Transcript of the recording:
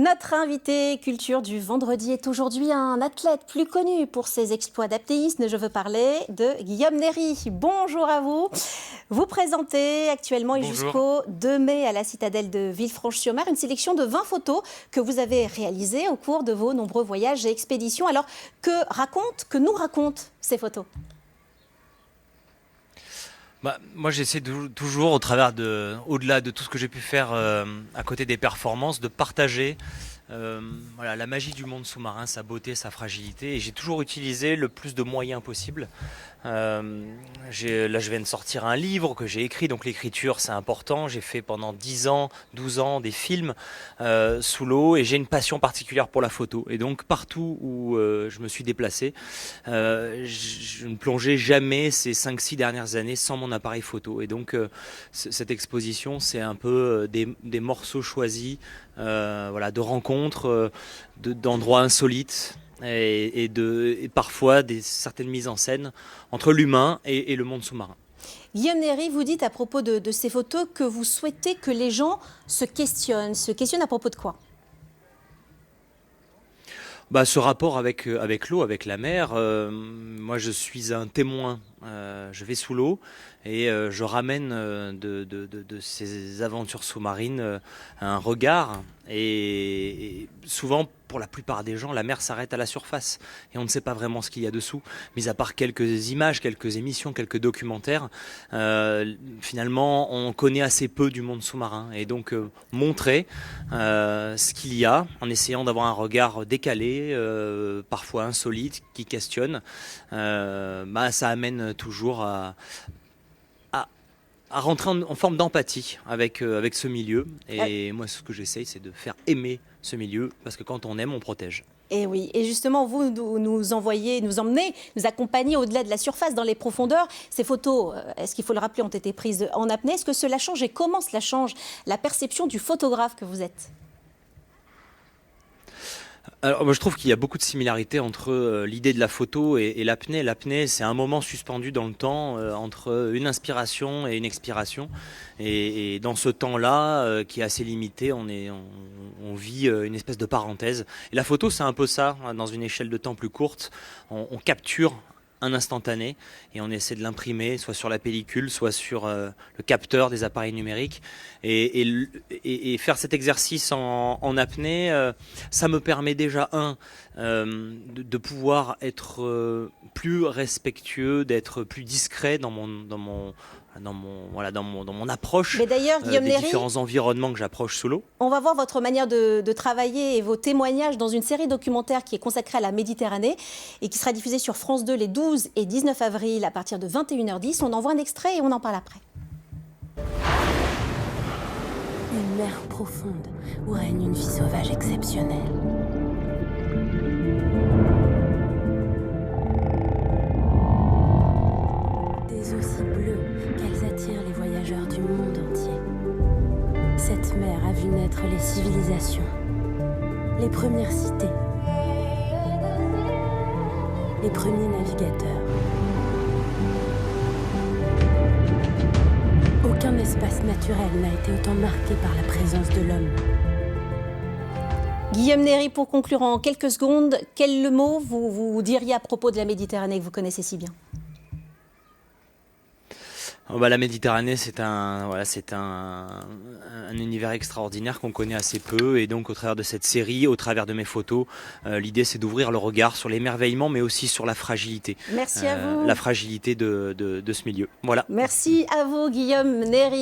Notre invité culture du vendredi est aujourd'hui un athlète plus connu pour ses exploits d'apnéisme. Je veux parler de Guillaume Néry. Bonjour à vous. Vous présentez actuellement et jusqu'au 2 mai à la citadelle de Villefranche-sur-Mer une sélection de 20 photos que vous avez réalisées au cours de vos nombreux voyages et expéditions. Alors, que nous racontent ces photos ? Moi, j'essaie toujours, au-delà de tout ce que j'ai pu faire à côté des performances, de partager voilà, la magie du monde sous-marin, sa beauté, sa fragilité. Et j'ai toujours utilisé le plus de moyens possible. Là, je viens de sortir un livre que j'ai écrit, donc l'écriture, c'est important. J'ai fait pendant 10 ans, 12 ans des films sous l'eau et j'ai une passion particulière pour la photo. Et donc, partout où je me suis déplacé, je ne plongeais jamais ces 5-6 dernières années sans mon appareil photo. Et donc, cette exposition, c'est un peu des morceaux choisis voilà, de rencontres, d'endroits insolites et parfois certaines mises en scène entre l'humain et le monde sous-marin. Guillaume Néry, vous dites à propos de ces photos que vous souhaitez que les gens se questionnent. Se questionnent à propos de quoi ? Ce rapport avec l'eau, avec la mer, moi je suis un témoin, je vais sous l'eau et je ramène de ces aventures sous-marines un regard et souvent pour la plupart des gens la mer s'arrête à la surface et on ne sait pas vraiment ce qu'il y a dessous, mis à part quelques images, quelques émissions, quelques documentaires, finalement on connaît assez peu du monde sous-marin et donc montrer ce qu'il y a en essayant d'avoir un regard décalé, parfois insolite, qui questionne, ça amène toujours à rentrer en forme d'empathie avec ce milieu. Et moi, ce que j'essaye, c'est de faire aimer ce milieu, parce que quand on aime, on protège. Et oui, et justement, vous nous emmenez, nous accompagnez au-delà de la surface, dans les profondeurs. Ces photos, est-ce qu'il faut le rappeler, ont été prises en apnée. Est-ce que cela change et comment cela change la perception du photographe que vous êtes ? Alors, moi, je trouve qu'il y a beaucoup de similarités entre l'idée de la photo et l'apnée. L'apnée, c'est un moment suspendu dans le temps entre une inspiration et une expiration. Et dans ce temps-là, qui est assez limité, on vit une espèce de parenthèse. Et la photo, c'est un peu ça, hein, dans une échelle de temps plus courte. On capture un instantané et on essaie de l'imprimer soit sur la pellicule, soit sur le capteur des appareils numériques et faire cet exercice en apnée, ça me permet déjà de pouvoir être plus respectueux, d'être plus discret dans mon approche. Mais d'ailleurs, Guillaume des Néry, différents environnements que j'approche sous l'eau. On va voir votre manière de travailler et vos témoignages dans une série documentaire qui est consacrée à la Méditerranée et qui sera diffusée sur France 2 les 12 et 19 avril à partir de 21h10. On en voit un extrait et on en parle après. Une mer profonde où règne une vie sauvage exceptionnelle. Des eaux si bleues qu'elles attirent les voyageurs du monde entier. Cette mer a vu naître les civilisations, les premières cités, les premiers navigateurs. Aucun espace naturel n'a été autant marqué par la présence de l'homme. Guillaume Néry, pour conclure en quelques secondes, quel mot vous diriez à propos de la Méditerranée que vous connaissez si bien ? La Méditerranée, c'est un univers extraordinaire qu'on connaît assez peu et donc au travers de cette série, au travers de mes photos, l'idée c'est d'ouvrir le regard sur l'émerveillement mais aussi sur la fragilité. Merci à vous. La fragilité de ce milieu. Voilà. Merci à vous, Guillaume Néry.